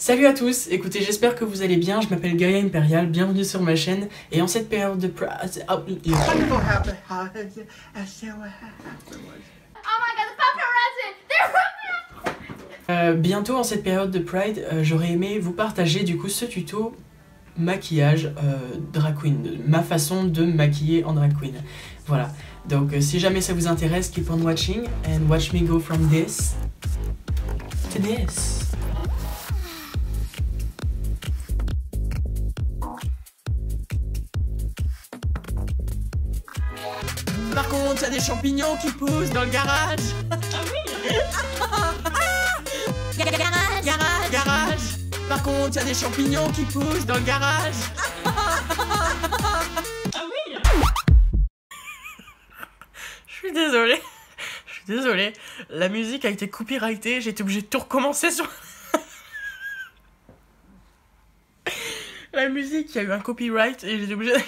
Salut à tous, écoutez, j'espère que vous allez bien, je m'appelle Gaia Imperial, bienvenue sur ma chaîne, et en cette période de bientôt en cette période de Pride, j'aurais aimé vous partager du coup ce tuto maquillage drag queen, ma façon de me maquiller en drag queen. Voilà, donc si jamais ça vous intéresse, keep on watching and watch me go from this to this. Par contre, il y a des champignons qui poussent dans le garage. Ah oui. Garage. Par contre, il y a des champignons qui poussent dans le garage. Ah oui. Je suis désolée. La musique a été copyrightée, j'ai été obligée de tout recommencer sur... La musique, il y a eu un copyright et j'ai obligé de...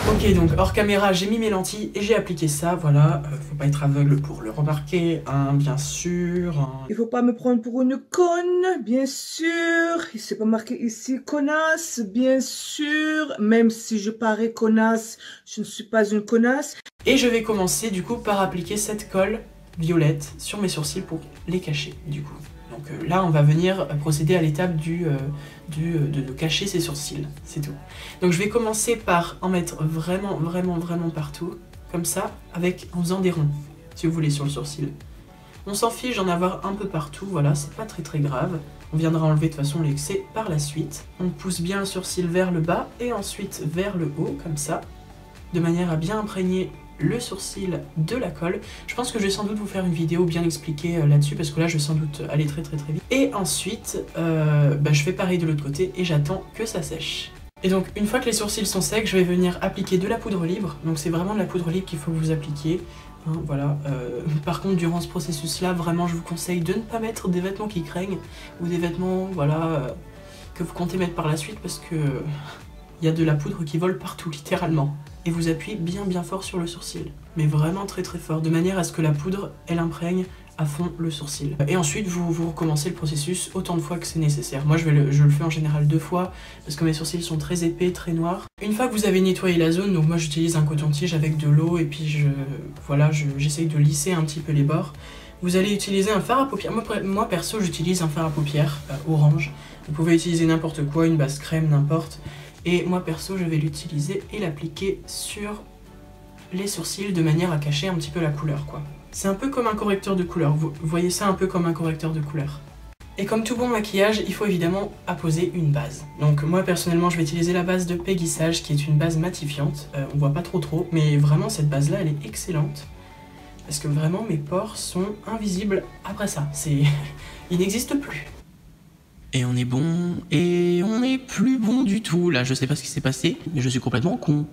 Ok, donc hors caméra, j'ai mis mes lentilles et j'ai appliqué ça, voilà. Faut pas être aveugle pour le remarquer, hein, bien sûr. Hein. Il faut pas me prendre pour une conne, bien sûr. C'est pas marqué ici connasse, bien sûr. Même si je parais connasse, je ne suis pas une connasse. Et je vais commencer du coup par appliquer cette colle violette sur mes sourcils pour les cacher, du coup. Donc là, on va venir procéder à l'étape de cacher ses sourcils, c'est tout. Donc je vais commencer par en mettre vraiment partout, comme ça, en faisant des ronds, si vous voulez, sur le sourcil. On s'en fiche d'en avoir un peu partout, voilà, c'est pas très grave. On viendra enlever de toute façon l'excès par la suite. On pousse bien le sourcil vers le bas et ensuite vers le haut, comme ça, de manière à bien imprégner le sourcil de la colle. Je pense que je vais sans doute vous faire une vidéo bien expliquée là-dessus parce que là je vais sans doute aller très vite. Et ensuite, je fais pareil de l'autre côté et j'attends que ça sèche. Et donc une fois que les sourcils sont secs, je vais venir appliquer de la poudre libre. Donc c'est vraiment de la poudre libre qu'il faut que vous appliquiez. Hein, voilà. Par contre, durant ce processus-là, vraiment je vous conseille de ne pas mettre des vêtements qui craignent ou des vêtements que vous comptez mettre par la suite parce que il y a de la poudre qui vole partout, littéralement. Et vous appuyez bien fort sur le sourcil. Mais vraiment très fort, de manière à ce que la poudre, elle imprègne à fond le sourcil. Et ensuite, vous recommencez le processus autant de fois que c'est nécessaire. Moi, je le fais en général 2 fois, parce que mes sourcils sont très épais, très noirs. Une fois que vous avez nettoyé la zone, donc moi j'utilise un coton-tige avec de l'eau, et puis j'essaye de lisser un petit peu les bords. Vous allez utiliser un fard à paupières. Moi perso, j'utilise un fard à paupières orange. Vous pouvez utiliser n'importe quoi, une base crème, n'importe. Et moi perso, je vais l'utiliser et l'appliquer sur les sourcils de manière à cacher un petit peu la couleur, quoi. C'est un peu comme un correcteur de couleur, vous voyez ça un peu comme un correcteur de couleur. Et comme tout bon maquillage, il faut évidemment apposer une base. Donc moi personnellement, je vais utiliser la base de Peggy Sage, qui est une base matifiante. On voit pas trop, mais vraiment cette base-là, elle est excellente. Parce que vraiment, mes pores sont invisibles après ça. Il n'existe plus. Et on est bon, et on n'est plus bon du tout. Là, je sais pas ce qui s'est passé, mais je suis complètement con.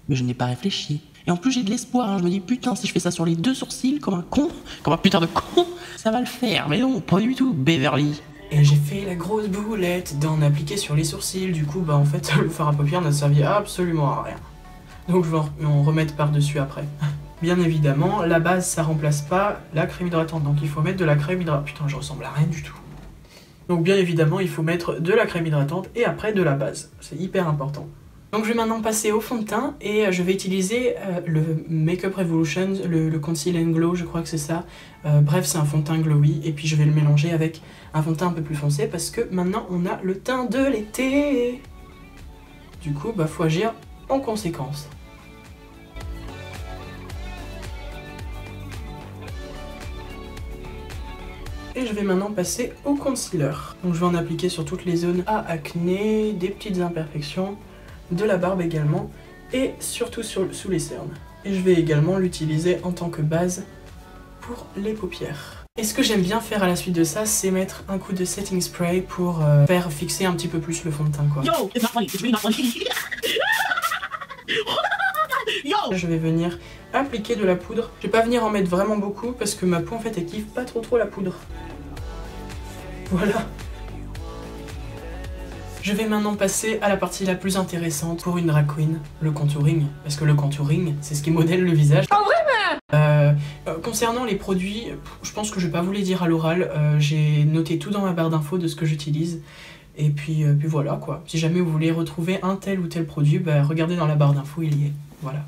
Mais je n'ai pas réfléchi. Et en plus, j'ai de l'espoir, hein. Je me dis, putain, si je fais ça sur les 2 sourcils, comme un con, comme un putain de con, ça va le faire. Mais non, pas du tout, Beverly. Et j'ai fait la grosse boulette d'en appliquer sur les sourcils. Du coup, en fait, le fard à paupières n'a servi absolument à rien. Donc, je vais en remettre par-dessus après. Bien évidemment, la base, ça remplace pas la crème hydratante. Donc, il faut mettre de la crème hydratante. Putain, je ressemble à rien du tout. Donc bien évidemment, il faut mettre de la crème hydratante et après de la base. C'est hyper important. Donc je vais maintenant passer au fond de teint et je vais utiliser le Makeup Revolution, le Conceal and Glow, je crois que c'est ça. Bref, c'est un fond de teint glowy et puis je vais le mélanger avec un fond de teint un peu plus foncé parce que maintenant on a le teint de l'été. Du coup, faut agir en conséquence. Et je vais maintenant passer au concealer. Donc je vais en appliquer sur toutes les zones à acné, des petites imperfections, de la barbe également, et surtout sous les cernes. Et je vais également l'utiliser en tant que base pour les paupières. Et ce que j'aime bien faire à la suite de ça, c'est mettre un coup de setting spray pour faire fixer un petit peu plus le fond de teint, quoi. Yo, it's not funny, it's really not funny. Je vais venir appliquer de la poudre. Je vais pas venir en mettre vraiment beaucoup parce que ma peau en fait elle kiffe pas trop la poudre. Voilà. Je vais maintenant passer à la partie la plus intéressante pour une drag queen, le contouring. Parce que le contouring, c'est ce qui modèle le visage. Oh, vraiment? Concernant les produits, je pense que je vais pas vous les dire à l'oral. J'ai noté tout dans ma barre d'infos de ce que j'utilise. Et puis voilà quoi. Si jamais vous voulez retrouver un tel ou tel produit, bah, regardez dans la barre d'infos, il y est. Voilà.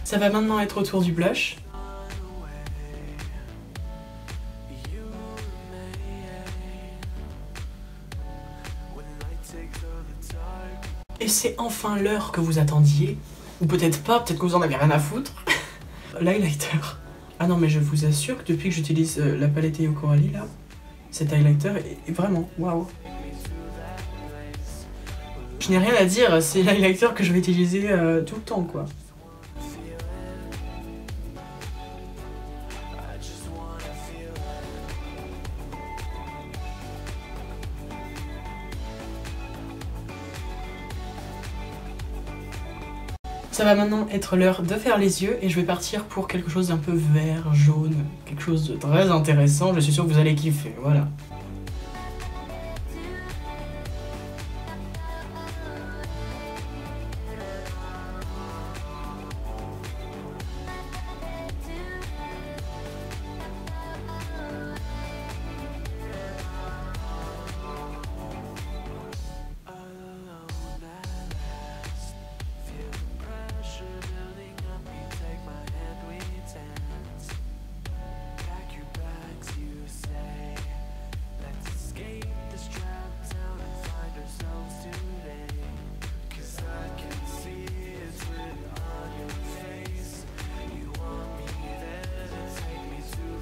Ça va maintenant être au tour du blush. Et c'est enfin l'heure que vous attendiez. Ou peut-être pas, peut-être que vous en avez rien à foutre. L'highlighter. Ah non mais je vous assure que depuis que j'utilise la palette EO Coralie là, cet highlighter est vraiment waouh. Je n'ai rien à dire, c'est l'highlighter que je vais utiliser tout le temps quoi. Ça va maintenant être l'heure de faire les yeux et je vais partir pour quelque chose d'un peu vert, jaune, quelque chose de très intéressant, je suis sûre que vous allez kiffer, voilà.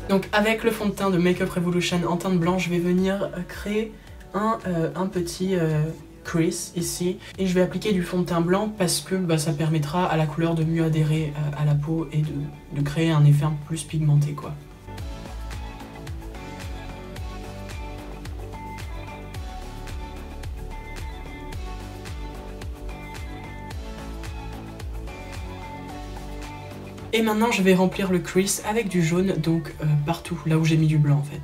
Donc avec le fond de teint de Makeup Revolution en teinte blanche, je vais venir créer un petit crease ici. Et je vais appliquer du fond de teint blanc parce que bah, ça permettra à la couleur de mieux adhérer à la peau et de créer un effet un peu plus pigmenté quoi. Et maintenant je vais remplir le crease avec du jaune, donc partout, là où j'ai mis du blanc en fait.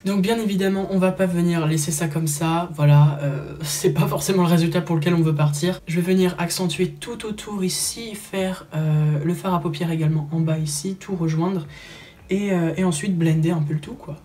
Donc bien évidemment, on va pas venir laisser ça comme ça, voilà, c'est pas forcément le résultat pour lequel on veut partir. Je vais venir accentuer tout autour ici, faire le fard à paupières également en bas ici, tout rejoindre, et ensuite blender un peu le tout quoi.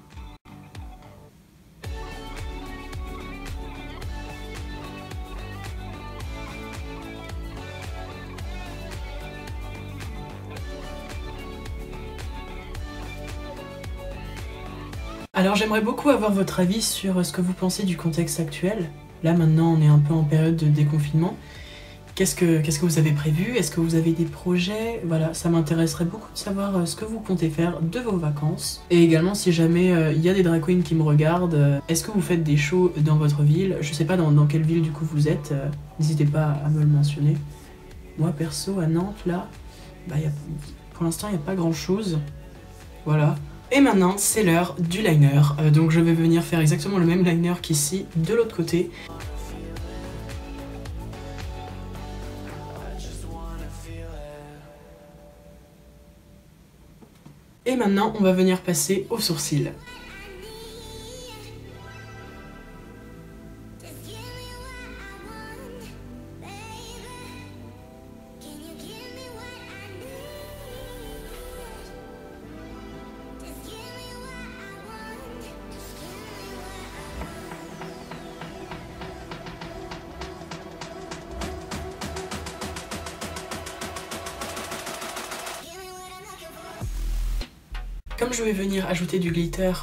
Alors j'aimerais beaucoup avoir votre avis sur ce que vous pensez du contexte actuel. Là maintenant on est un peu en période de déconfinement. Qu'est-ce que vous avez prévu? Est-ce que vous avez des projets? Voilà, ça m'intéresserait beaucoup de savoir ce que vous comptez faire de vos vacances. Et également si jamais il y a des drag queens qui me regardent, est-ce que vous faites des shows dans votre ville? Je sais pas dans quelle ville du coup vous êtes, n'hésitez pas à me le mentionner. Moi perso à Nantes là, bah, pour l'instant il n'y a pas grand chose. Voilà. Et maintenant, c'est l'heure du liner, donc je vais venir faire exactement le même liner qu'ici, de l'autre côté. Et maintenant, on va venir passer aux sourcils. Comme je vais venir ajouter du glitter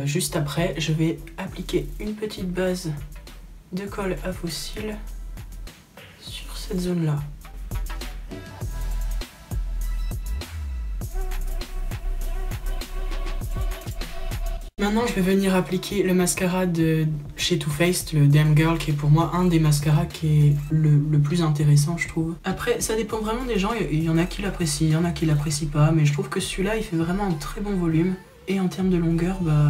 juste après, je vais appliquer une petite base de colle à faux cils sur cette zone-là. Maintenant, je vais venir appliquer le mascara de chez Too Faced, le Damn Girl, qui est pour moi un des mascaras qui est le plus intéressant, je trouve. Après, ça dépend vraiment des gens, il y en a qui l'apprécient, il y en a qui l'apprécient pas, mais je trouve que celui-là, il fait vraiment un très bon volume. Et en termes de longueur, bah,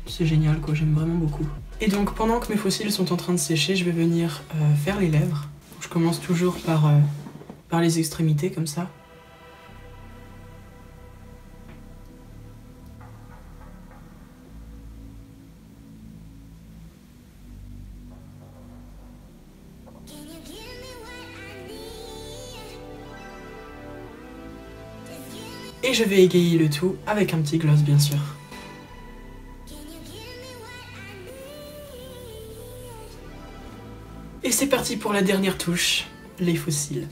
C'est génial quoi, j'aime vraiment beaucoup. Et donc pendant que mes fossiles sont en train de sécher, je vais venir faire les lèvres. Je commence toujours par les extrémités comme ça. Et je vais égayer le tout avec un petit gloss bien sûr. Et c'est parti pour la dernière touche, les fossiles.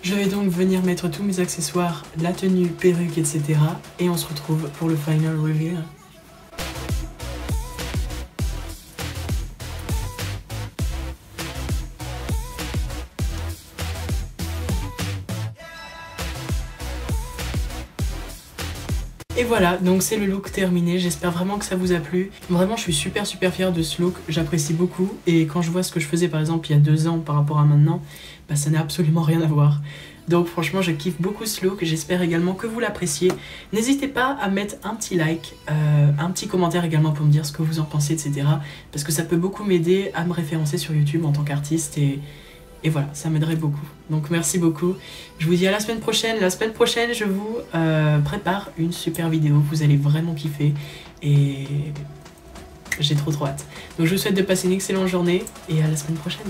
Je vais donc venir mettre tous mes accessoires, la tenue, perruque, etc. Et on se retrouve pour le final reveal. Et voilà, donc c'est le look terminé, j'espère vraiment que ça vous a plu. Vraiment, je suis super fière de ce look, j'apprécie beaucoup. Et quand je vois ce que je faisais par exemple il y a 2 ans par rapport à maintenant, bah ça n'a absolument rien à voir. Donc franchement, je kiffe beaucoup ce look, j'espère également que vous l'appréciez. N'hésitez pas à mettre un petit like, un petit commentaire également pour me dire ce que vous en pensez, etc. Parce que ça peut beaucoup m'aider à me référencer sur YouTube en tant qu'artiste et voilà, ça m'aiderait beaucoup. Donc merci beaucoup. Je vous dis à la semaine prochaine. La semaine prochaine, je vous prépare une super vidéo. Vous allez vraiment kiffer. Et j'ai trop hâte. Donc je vous souhaite de passer une excellente journée. Et à la semaine prochaine.